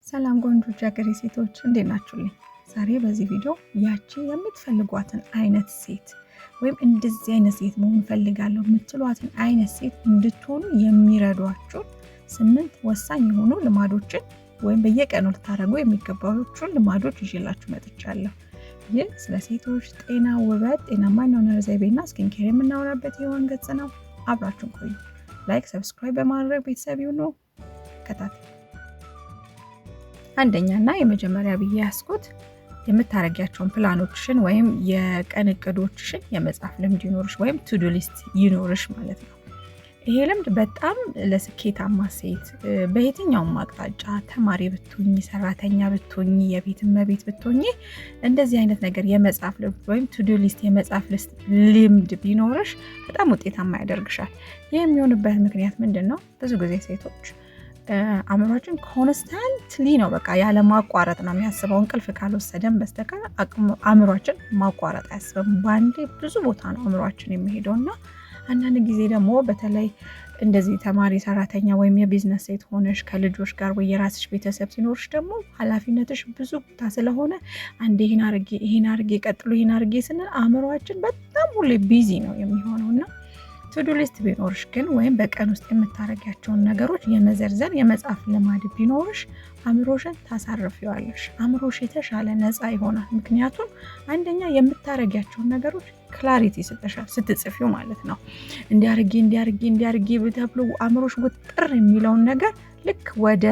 ሰላም ጎንጆች ያገሬ ሴቶች እንዴት ናችሁልኝ? ዛሬ በዚህ ቪዲዮ ያቺ የምትፈልጓትን አይነት ሴት ወይም እንደዚህ አይነት ሴት መሆን ፈልጋለሁ የምትሏትን አይነት ሴት እንድትሆኑ የሚረዷችሁ 8 ወሳኝ የሆኑ ልማዶችን ወይም በየቀኑ ልታደርጉ የሚገባችሁን ልማዶች ይዤላችሁ መጥቻለሁ። ይህ ስለ ሴቶች ጤና፣ ውበት፣ ጤናማ የአኗኗር ዘይቤና ስኪን ኬር የምናወራበት የሆን ገጽ ነው። አብራችሁን ቆዩ። ላይክ፣ ሰብስክራይብ በማድረግ ቤተሰብ ይሁኑ። ከታተሉ። አንደኛና የመጀመሪያ ብዬ ያስኩት የምታረጊያቸውን ፕላኖችሽን ወይም የቀን እቅዶችሽን የመጻፍ ልምድ ይኖርሽ ወይም ቱዱ ሊስት ይኖርሽ ማለት ነው። ይሄ ልምድ በጣም ለስኬታማ ሴት በየትኛውም አቅጣጫ ተማሪ ብትሆኚ፣ ሰራተኛ ብትሆኚ፣ የቤት እመቤት ብትሆኚ እንደዚህ አይነት ነገር የመጻፍ ልምድ ወይም ቱዱ ሊስት የመጻፍ ልምድ ቢኖርሽ በጣም ውጤታማ ያደርግሻል። ይህ የሚሆንበት ምክንያት ምንድን ነው? ብዙ ጊዜ ሴቶች አእምሯችን ኮንስታንትሊ ነው በቃ ያለ ማቋረጥ ነው የሚያስበው። እንቅልፍ ካልወሰደን በስተቀር አእምሯችን ማቋረጥ አያስብም። ባንዴ ብዙ ቦታ ነው አእምሯችን የሚሄደው እና አንዳንድ ጊዜ ደግሞ በተለይ እንደዚህ ተማሪ፣ ሰራተኛ ወይም የቢዝነስ ሴት ሆነሽ ከልጆች ጋር ወይ የራስሽ ቤተሰብ ሲኖርሽ ደግሞ ኃላፊነትሽ ብዙ ቦታ ስለሆነ አንዴ ይሄን አርጌ ቀጥሎ ይሄን አርጌ ስንል አእምሯችን በጣም ሁሌ ቢዚ ነው የሚሆነው እና ቱዱ ሊስት ቢኖርሽ ግን ወይም በቀን ውስጥ የምታረጊያቸውን ነገሮች የመዘርዘር የመጻፍ ልማድ ቢኖርሽ አእምሮሽን ታሳርፊዋለሽ። አእምሮሽ የተሻለ ነፃ ይሆናል። ምክንያቱም አንደኛ የምታረጊያቸውን ነገሮች ክላሪቲ ይሰጥሻል ስትጽፊው ማለት ነው። እንዲያርጊ ተብሎ አእምሮሽ ውጥር የሚለውን ነገር ልክ ወደ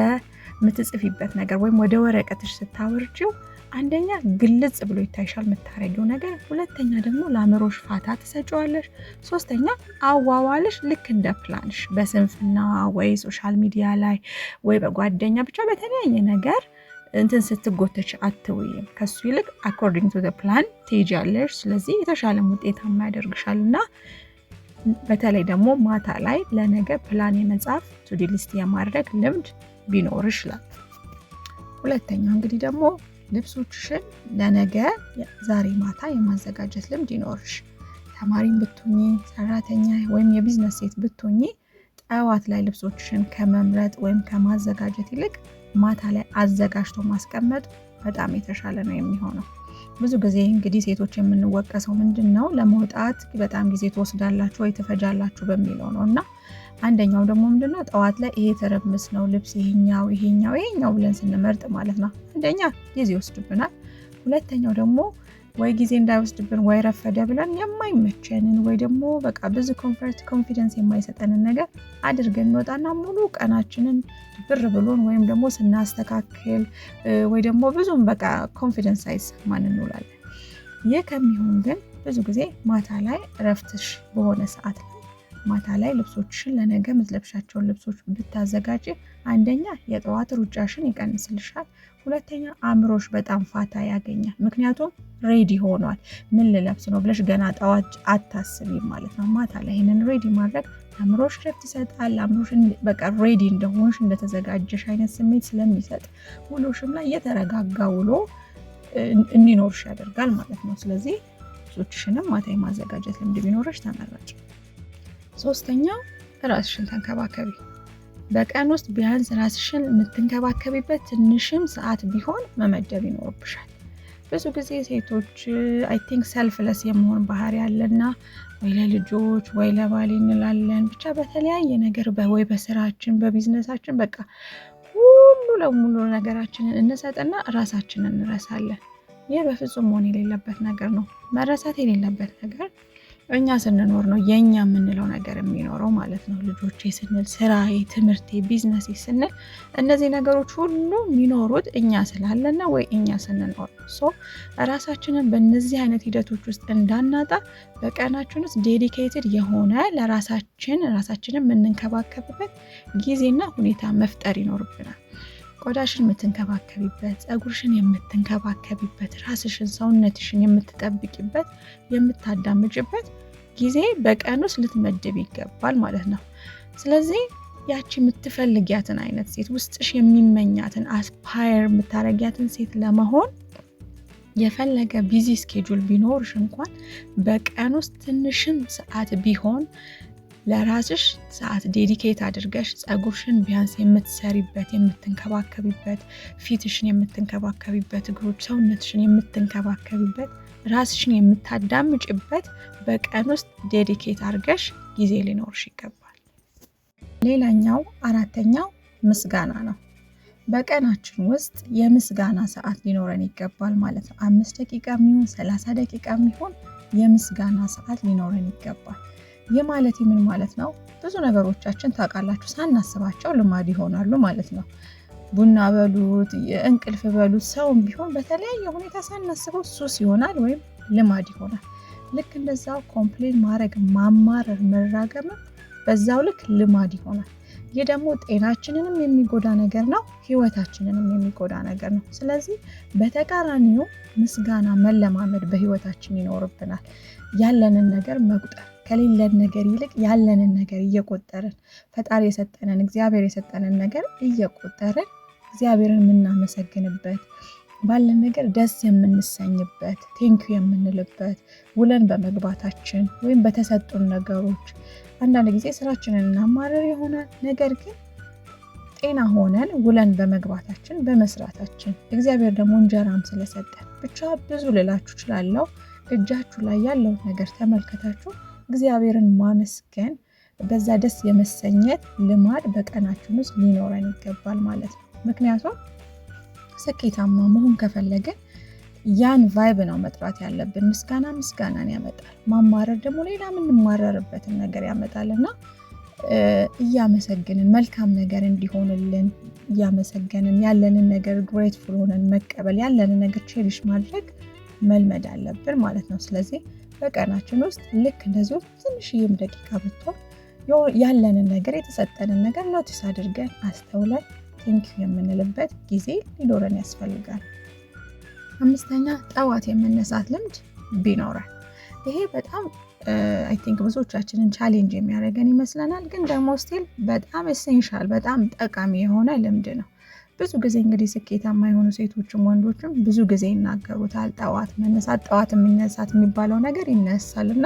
ምትጽፊበት ነገር ወይም ወደ ወረቀትሽ ስታወርጂው አንደኛ ግልጽ ብሎ ይታይሻል የምታረጊው ነገር፣ ሁለተኛ ደግሞ ለአእምሮሽ ፋታ ትሰጪዋለሽ፣ ሶስተኛ አዋዋልሽ ልክ እንደ ፕላንሽ በስንፍና ወይ ሶሻል ሚዲያ ላይ ወይ በጓደኛ ብቻ በተለያየ ነገር እንትን ስትጎተች አትውይም። ከሱ ይልቅ አኮርዲንግ ቱ ዘ ፕላን ትሄጃለሽ። ስለዚህ የተሻለ ውጤታማ ያደርግሻል እና በተለይ ደግሞ ማታ ላይ ለነገ ፕላን የመጻፍ ቱዱ ሊስት የማድረግ ልምድ ቢኖርሽ ይላል። ሁለተኛው እንግዲህ ደግሞ ልብሶችሽን ለነገ ዛሬ ማታ የማዘጋጀት ልምድ ይኖርሽ። ተማሪም ብትሆኚ፣ ሰራተኛ ወይም የቢዝነስ ሴት ብትሆኚ ጠዋት ላይ ልብሶችሽን ከመምረጥ ወይም ከማዘጋጀት ይልቅ ማታ ላይ አዘጋጅቶ ማስቀመጥ በጣም የተሻለ ነው የሚሆነው። ብዙ ጊዜ እንግዲህ ሴቶች የምንወቀሰው ምንድን ነው? ለመውጣት በጣም ጊዜ ትወስዳላችሁ ወይ ትፈጃላችሁ በሚለው ነው እና አንደኛው ደግሞ ምንድነው ጠዋት ላይ ይሄ ተረምስ ነው ልብስ ይሄኛው ብለን ስንመርጥ ማለት ነው አንደኛ ጊዜ ይወስድብናል። ሁለተኛው ደግሞ ወይ ጊዜ እንዳይወስድብን ወይ ረፈደ ብለን የማይመቸንን ወይ ደግሞ በቃ ብዙ ኮንፊደንስ የማይሰጠንን ነገር አድርገን እንወጣና ሙሉ ቀናችንን ብር ብሎን ወይም ደግሞ ስናስተካክል ወይ ደግሞ ብዙም በቃ ኮንፊደንስ አይሰማን እንውላለን። ይህ ከሚሆን ግን ብዙ ጊዜ ማታ ላይ ረፍትሽ በሆነ ሰዓት ላይ ማታ ላይ ልብሶችሽን ለነገ ምትለብሻቸውን ልብሶች ብታዘጋጅ አንደኛ የጠዋት ሩጫሽን ይቀንስልሻል፣ ሁለተኛ አእምሮሽ በጣም ፋታ ያገኛል። ምክንያቱም ሬዲ ሆኗል። ምን ልለብስ ነው ብለሽ ገና ጠዋት አታስቢም ማለት ነው። ማታ ላይ ይህንን ሬዲ ማድረግ አእምሮሽ ረፍት ይሰጣል። አእምሮሽን በቃ ሬዲ እንደሆንሽ እንደተዘጋጀሽ አይነት ስሜት ስለሚሰጥ ውሎሽም ላይ የተረጋጋ ውሎ እንዲኖርሽ ያደርጋል ማለት ነው። ስለዚህ ልብሶችሽንም ማታ የማዘጋጀት ልምድ ቢኖርሽ ተመራጭ። ሶስተኛው ራስሽን ተንከባከቢ። በቀን ውስጥ ቢያንስ ራስሽን የምትንከባከቢበት ትንሽም ሰዓት ቢሆን መመደብ ይኖርብሻል። ብዙ ጊዜ ሴቶች አይ ቲንክ ሰልፍለስ የመሆን ባህሪ ያለና ወይ ለልጆች ወይ ለባል እንላለን ብቻ በተለያየ ነገር ወይ በስራችን በቢዝነሳችን በቃ ሁሉ ለሙሉ ነገራችንን እንሰጥና ራሳችንን እንረሳለን። ይህ በፍጹም መሆን የሌለበት ነገር ነው። መረሳት የሌለበት ነገር እኛ ስንኖር ነው የኛ የምንለው ነገር የሚኖረው ማለት ነው። ልጆቼ ስንል፣ ስራዬ፣ ትምህርቴ፣ ቢዝነሴ ስንል እነዚህ ነገሮች ሁሉ የሚኖሩት እኛ ስላለና ወይ እኛ ስንኖር ራሳችንን በእነዚህ አይነት ሂደቶች ውስጥ እንዳናጣ በቀናችን ውስጥ ዴዲኬትድ የሆነ ራሳችንን የምንንከባከብበት ጊዜና ሁኔታ መፍጠር ይኖርብናል። ቆዳሽን የምትንከባከቢበት፣ ፀጉርሽን የምትንከባከቢበት፣ ራስሽን ሰውነትሽን የምትጠብቂበት የምታዳምጭበት ጊዜ በቀን ውስጥ ልትመድብ ይገባል ማለት ነው። ስለዚህ ያቺ የምትፈልጊያትን አይነት ሴት ውስጥሽ የሚመኛትን አስፓየር የምታረጊያትን ሴት ለመሆን የፈለገ ቢዚ ስኬጁል ቢኖርሽ እንኳን በቀን ውስጥ ትንሽም ሰዓት ቢሆን ለራስሽ ሰዓት ዴዲኬት አድርገሽ ፀጉርሽን ቢያንስ የምትሰሪበት፣ የምትንከባከቢበት፣ ፊትሽን የምትንከባከቢበት፣ እግሮች ሰውነትሽን የምትንከባከቢበት፣ ራስሽን የምታዳምጭበት በቀን ውስጥ ዴዲኬት አድርገሽ ጊዜ ሊኖርሽ ይገባል። ሌላኛው አራተኛው ምስጋና ነው። በቀናችን ውስጥ የምስጋና ሰዓት ሊኖረን ይገባል ማለት ነው። 5 ደቂቃ የሚሆን 30 ደቂቃ የሚሆን የምስጋና ሰዓት ሊኖረን ይገባል። ይህ ማለት ምን ማለት ነው? ብዙ ነገሮቻችን ታውቃላችሁ ሳናስባቸው ልማድ ይሆናሉ ማለት ነው። ቡና በሉት፣ እንቅልፍ በሉት፣ ሰውም ቢሆን በተለያየ ሁኔታ ሳናስበው ሱስ ይሆናል ወይም ልማድ ይሆናል። ልክ እንደዛው ኮምፕሌን ማድረግ፣ ማማረር፣ መራገም በዛው ልክ ልማድ ይሆናል። ይህ ደግሞ ጤናችንንም የሚጎዳ ነገር ነው፣ ህይወታችንንም የሚጎዳ ነገር ነው። ስለዚህ በተቃራኒው ምስጋና መለማመድ በህይወታችን ይኖርብናል። ያለንን ነገር መቁጠር፣ ከሌለን ነገር ይልቅ ያለንን ነገር እየቆጠርን ፈጣሪ የሰጠንን እግዚአብሔር የሰጠንን ነገር እየቆጠርን እግዚአብሔርን የምናመሰግንበት፣ ባለን ነገር ደስ የምንሰኝበት፣ ቴንኪው የምንልበት፣ ውለን በመግባታችን ወይም በተሰጡን ነገሮች አንዳንድ ጊዜ ስራችንን እናማረር ይሆናል። ነገር ግን ጤና ሆነን ውለን በመግባታችን በመስራታችን እግዚአብሔር ደግሞ እንጀራም ስለሰጠን ብቻ ብዙ ልላችሁ እችላለሁ። እጃችሁ ላይ ያለውን ነገር ተመልከታችሁ እግዚአብሔርን ማመስገን፣ በዛ ደስ የመሰኘት ልማድ በቀናችን ውስጥ ሊኖረን ይገባል ማለት ነው። ምክንያቱም ስኬታማ መሆን ከፈለግን ያን ቫይብ ነው መጥራት ያለብን። ምስጋና ምስጋናን ያመጣል፣ ማማረር ደግሞ ሌላ የምንማረርበትን ነገር ያመጣል እና እያመሰግንን መልካም ነገር እንዲሆንልን እያመሰገንን ያለንን ነገር ግሬትፉል ሆነን መቀበል፣ ያለንን ነገር ቼሪሽ ማድረግ መልመድ አለብን ማለት ነው። ስለዚህ በቀናችን ውስጥ ልክ እንደዚሁ ትንሽዬም ደቂቃ ብትሆን ያለንን ነገር የተሰጠንን ነገር ኖቲስ አድርገን አስተውለን ቴንኪው የምንልበት ጊዜ ሊኖረን ያስፈልጋል። 5ኛ ጠዋት የመነሳት ልምድ ቢኖረን። ይሄ በጣም አይ ቲንክ ብዙዎቻችንን ቻሌንጅ የሚያደርገን ይመስለናል፣ ግን ደግሞ ስቲል በጣም ኤሴንሻል በጣም ጠቃሚ የሆነ ልምድ ነው። ብዙ ጊዜ እንግዲህ ስኬታማ የሆኑ ሴቶችም ወንዶችም ብዙ ጊዜ ይናገሩታል። ጠዋት መነሳት፣ ጠዋት የሚነሳት የሚባለው ነገር ይነሳል እና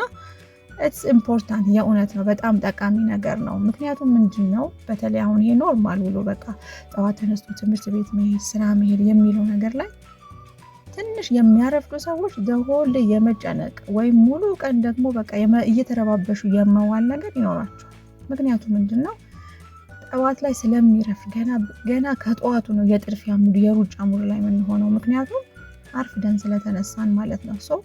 ኢትስ ኢምፖርታንት፣ የእውነት ነው፣ በጣም ጠቃሚ ነገር ነው። ምክንያቱም ምንድን ነው በተለይ አሁን ይሄ ኖርማል ውሎ በቃ ጠዋት ተነስቶ ትምህርት ቤት መሄድ፣ ስራ መሄድ የሚለው ነገር ላይ ትንሽ የሚያረፍዱ ሰዎች ደሆል የመጨነቅ ወይም ሙሉ ቀን ደግሞ በቃ እየተረባበሹ የመዋል ነገር ይኖራቸዋል። ምክንያቱም ምንድን ነው ጠዋት ላይ ስለሚረፍድ ገና ከጠዋቱ ነው የጥድፊያ ሙድ የሩጫ ሙድ ላይ የምንሆነው፣ ምክንያቱም አርፍደን ስለተነሳን ማለት ነው። ሶ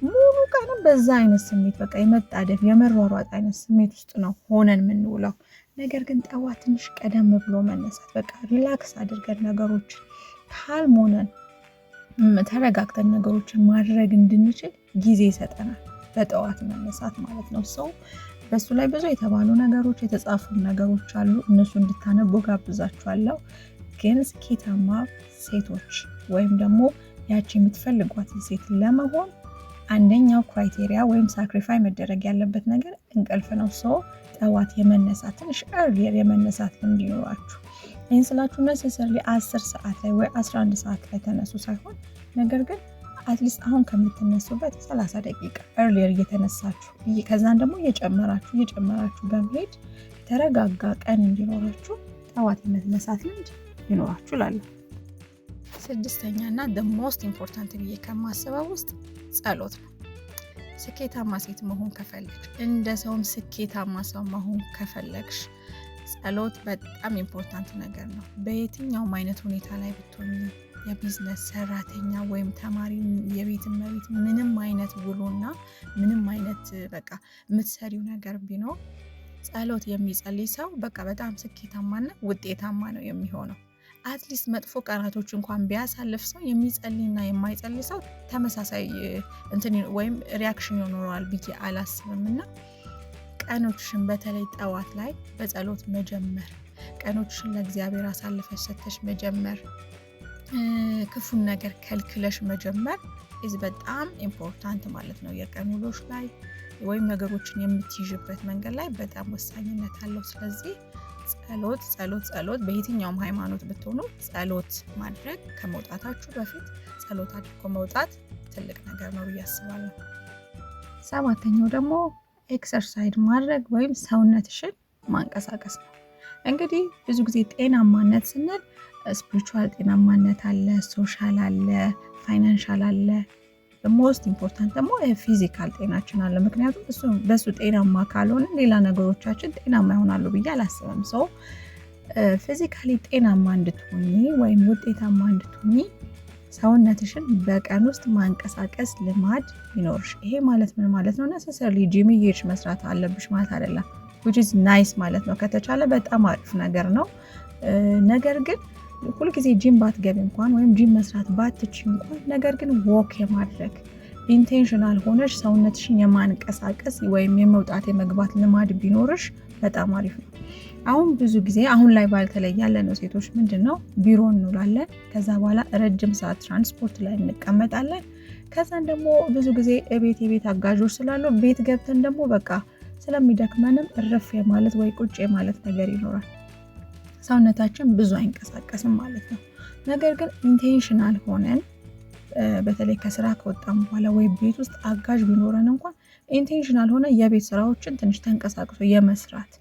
ሙሉ ቀንም በዛ አይነት ስሜት በቃ የመጣደፍ የመሯሯጥ አይነት ስሜት ውስጥ ነው ሆነን የምንውለው። ነገር ግን ጠዋት ትንሽ ቀደም ብሎ መነሳት በቃ ሪላክስ አድርገን ነገሮችን ካልም ሆነን ተረጋግተን ነገሮችን ማድረግ እንድንችል ጊዜ ይሰጠናል በጠዋት መነሳት ማለት ነው። ሰው በሱ ላይ ብዙ የተባሉ ነገሮች የተጻፉ ነገሮች አሉ፣ እነሱ እንድታነቡ ጋብዛችኋለሁ። ግን ስኬታማ ሴቶች ወይም ደግሞ ያቺ የምትፈልጓትን ሴት ለመሆን አንደኛው ክራይቴሪያ ወይም ሳክሪፋይ መደረግ ያለበት ነገር እንቅልፍ ነው። ሰው ጠዋት የመነሳት ትንሽ ኤርሊየር የመነሳት ልምድ ይኖራችሁ። ይህን ስላችሁ ነሰሰርሊ 10 ሰዓት ላይ ወይ 11 ሰዓት ላይ ተነሱ ሳይሆን፣ ነገር ግን አትሊስት አሁን ከምትነሱበት 30 ደቂቃ ኤርሊየር እየተነሳችሁ ከዛን ደግሞ እየጨመራችሁ በመሄድ ተረጋጋ ቀን እንዲኖራችሁ ጠዋት የመነሳት ልምድ ይኖራችሁ እላለሁ። 6ኛ እና the most important ብዬ ከማስበው ውስጥ ጸሎት ነው። ስኬታማ ሴት መሆን ከፈለግሽ፣ እንደ ሰውም ስኬታማ ሰው መሆን ከፈለግሽ ጸሎት በጣም ኢምፖርታንት ነገር ነው። በየትኛውም አይነት ሁኔታ ላይ ብትሆን የቢዝነስ ሰራተኛ ወይም ተማሪ፣ የቤት እመቤት፣ ምንም አይነት ውሎና ምንም አይነት በቃ የምትሰሪው ነገር ቢኖር ጸሎት የሚጸልይ ሰው በቃ በጣም ስኬታማና ውጤታማ ነው የሚሆነው። አትሊስት መጥፎ ቀናቶች እንኳን ቢያሳልፍ ሰው የሚጸልይና የማይጸልይ ሰው ተመሳሳይ እንትን ወይም ሪያክሽን ይኖረዋል ብዬ አላስብም። እና ቀኖችሽን በተለይ ጠዋት ላይ በጸሎት መጀመር፣ ቀኖችሽን ለእግዚአብሔር አሳልፈሽ ሰተሽ መጀመር፣ ክፉን ነገር ከልክለሽ መጀመር ኢዝ በጣም ኢምፖርታንት ማለት ነው። የቀን ውሎሽ ላይ ወይም ነገሮችን የምትይዥበት መንገድ ላይ በጣም ወሳኝነት አለው። ስለዚህ ጸሎት በየትኛውም ሃይማኖት ብትሆኑ ጸሎት ማድረግ ከመውጣታችሁ በፊት ጸሎት አድርጎ መውጣት ትልቅ ነገር ነው ብዬ አስባለሁ። 7ኛው ደግሞ ኤክሰርሳይዝ ማድረግ ወይም ሰውነትሽን ማንቀሳቀስ ነው። እንግዲህ ብዙ ጊዜ ጤናማነት ስንል ስፒሪቹዋል ጤናማነት አለ፣ ሶሻል አለ፣ ፋይናንሻል አለ። ሞስት ኢምፖርታንት ደግሞ ፊዚካል ጤናችን አለ። ምክንያቱም በሱ ጤናማ ካልሆነ ሌላ ነገሮቻችን ጤናማ ይሆናሉ ብዬ አላስብም። ሰው ፊዚካሊ ጤናማ እንድትሆኚ ወይም ውጤታማ እንድትሆኚ ሰውነትሽን በቀን ውስጥ ማንቀሳቀስ ልማድ ይኖርሽ። ይሄ ማለት ምን ማለት ነው? ነሰሰርሊ ጂም እየሄድሽ መስራት አለብሽ ማለት አይደለም። which is nice ማለት ነው። ከተቻለ በጣም አሪፍ ነገር ነው። ነገር ግን ሁልጊዜ ጂም ባትገቢ እንኳን ወይም ጂም መስራት ባትቺ እንኳን ነገር ግን ወክ የማድረግ ኢንቴንሽናል ሆነሽ ሰውነትሽን የማንቀሳቀስ ወይም የመውጣት የመግባት ልማድ ቢኖርሽ በጣም አሪፍ ነው። አሁን ብዙ ጊዜ አሁን ላይ ባልተለይ ያለነው ሴቶች ምንድነው ቢሮ እንውላለን። ከዛ በኋላ ረጅም ሰዓት ትራንስፖርት ላይ እንቀመጣለን። ከዛን ደግሞ ብዙ ጊዜ የቤት አጋዦች ስላሉ ቤት ገብተን ደግሞ በቃ ስለሚደክመንም እረፍ ማለት ወይ ቁጭ ማለት ነገር ይኖራል። ሰውነታችን ብዙ አይንቀሳቀስም ማለት ነው። ነገር ግን ኢንቴንሽናል ሆነን በተለይ ከስራ ከወጣን በኋላ ወይ ቤት ውስጥ አጋዥ ቢኖረን እንኳን ኢንቴንሽናል ሆነ የቤት ስራዎችን ትንሽ ተንቀሳቅሶ የመስራት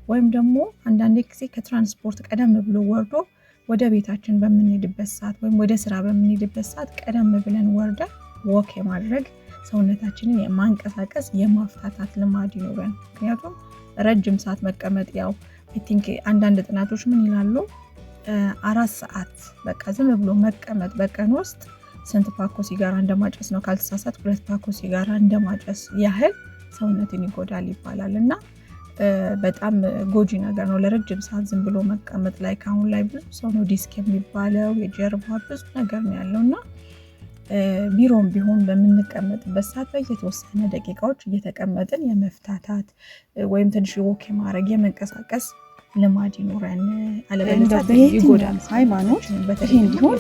ወይም ደግሞ አንዳንዴ ጊዜ ከትራንስፖርት ቀደም ብሎ ወርዶ ወደ ቤታችን በምንሄድበት ሰዓት ወይም ወደ ስራ በምንሄድበት ሰዓት ቀደም ብለን ወርደን ወክ የማድረግ ሰውነታችንን የማንቀሳቀስ የማፍታታት ልማድ ይኖረን። ምክንያቱም ረጅም ሰዓት መቀመጥ ያው አይ ቲንክ አንዳንድ ጥናቶች ምን ይላሉ 4 ሰዓት በቃ ዝም ብሎ መቀመጥ በቀን ውስጥ ስንት ፓኮ ሲጋራ እንደማጨስ ነው ካልተሳሳት 2 ፓኮ ሲጋራ እንደማጨስ ያህል ሰውነትን ይጎዳል ይባላል። እና በጣም ጎጂ ነገር ነው ለረጅም ሰዓት ዝም ብሎ መቀመጥ ላይ። ካሁን ላይ ብዙ ሰው ነው ዲስክ የሚባለው የጀርባ ብዙ ነገር ነው ያለውና ቢሮም ቢሆን በምንቀመጥበት ሰዓት በየተወሰነ ደቂቃዎች እየተቀመጥን የመፍታታት ወይም ትንሽ ወክ የማድረግ የመንቀሳቀስ ልማድ ይኖረን። አለበለዚያ ይጎዳል። ሃይማኖት ይሄ እንዲሆን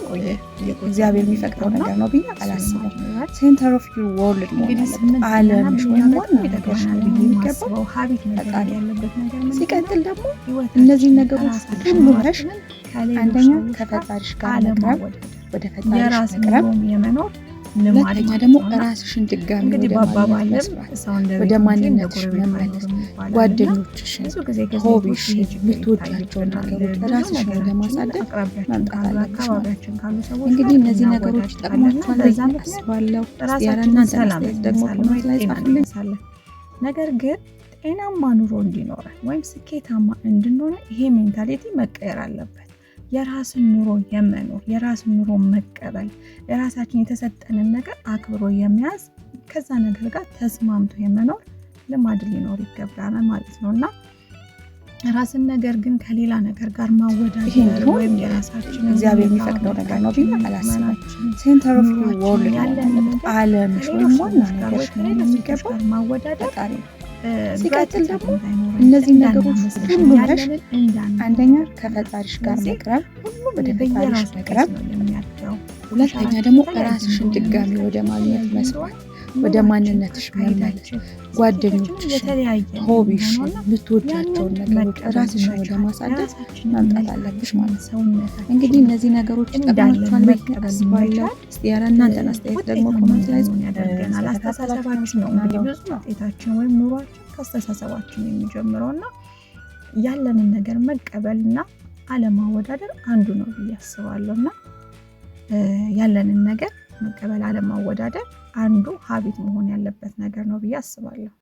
እግዚአብሔር የሚፈቅደው ነገር ነው ብዬ አላስብም። ሴንተር ኦፍ ዩር ወርልድ ማለት ዓለምሽ ወይም ዋና ነገርሽ ነው የሚገባው ሀቢት ነገር ያለበት ነገር ነው። ሲቀጥል ደግሞ እነዚህ ነገሮች ሁሉ ብለሽ አንደኛ ከፈጣሪሽ ጋር መቅረብ ወደ ፈጣሪሽ መቅረብ የመኖር ሁለተኛ ደግሞ ራስሽን ድጋሚ ወደ ማንነትሽ መመለስ፣ ጓደኞችሽን፣ ሆቢሽን፣ የምትወጃቸውን ነገሮች ራስሽን ወደ ማሳደግ መምጣት አለብሽ ማለት ነው። እንግዲህ እነዚህ ነገሮች ይጠቅሟችኋል ብዬ አስባለሁ። ያለእናንተ አስተያየት ደግሞ ኮሜንት ላይ ጻፉልኝ። ነገር ግን ጤናማ ኑሮ እንዲኖረን ወይም ስኬታማ እንድንሆን ይሄ ሜንታሊቲ መቀየር አለበት። የራስን ኑሮ የመኖር የራስን ኑሮ መቀበል የራሳችን የተሰጠንን ነገር አክብሮ የሚያዝ ከዛ ነገር ጋር ተስማምቶ የመኖር ልማድ ሊኖር ይገባል ማለት ነው። እና ራስን ነገር ግን ከሌላ ነገር ጋር ማወዳደር ወይም የራሳችን እግዚአብሔር የሚፈቅደው ነገር ነው ብዬ አላስብም። ሴንተር ኦፍ ዩር ወርልድ ማለት ዓለምሽ ወይም ዋና ነገርሽ ነው የሚገባው ማወዳደር ፈጣሪ ነው። ሲቀጥል ደግሞ እነዚህ ነገሮች ሁሉ ብለሽ አንደኛ ከፈጣሪሽ ጋር መቅረብ ወደ ፈጣሪሽ መቅረብ፣ ሁለተኛ ደግሞ ራስሽን ድጋሚ ወደ ማግኘት መስራት፣ ወደ ማንነትሽ መመለስ፣ ጓደኞችሽን፣ ሆቢሽን፣ የምትወጃቸውን ነገሮች ራስሽን ወደ ማሳደግ መምጣት አለብሽ ማለት ነው። እንግዲህ እነዚህ ነገሮች ይጠቅሟችኋል ብዬ አስባለሁ። እስቲ የእናንተን አስተያየት ደግሞ ኮሜንት ላይ ያደርገናል። አስተሳሰባችን ነው እንግዲህ ብዙ ውጤታችን ወይም ኑሯችን ከአስተሳሰባችን የሚጀምረው እና ያለንን ነገር መቀበልና አለማወዳደር አንዱ ነው ብዬ አስባለሁ። እና ያለንን ነገር መቀበል አለማወዳደር አንዱ ሀቢት መሆን ያለበት ነገር ነው ብዬ አስባለሁ።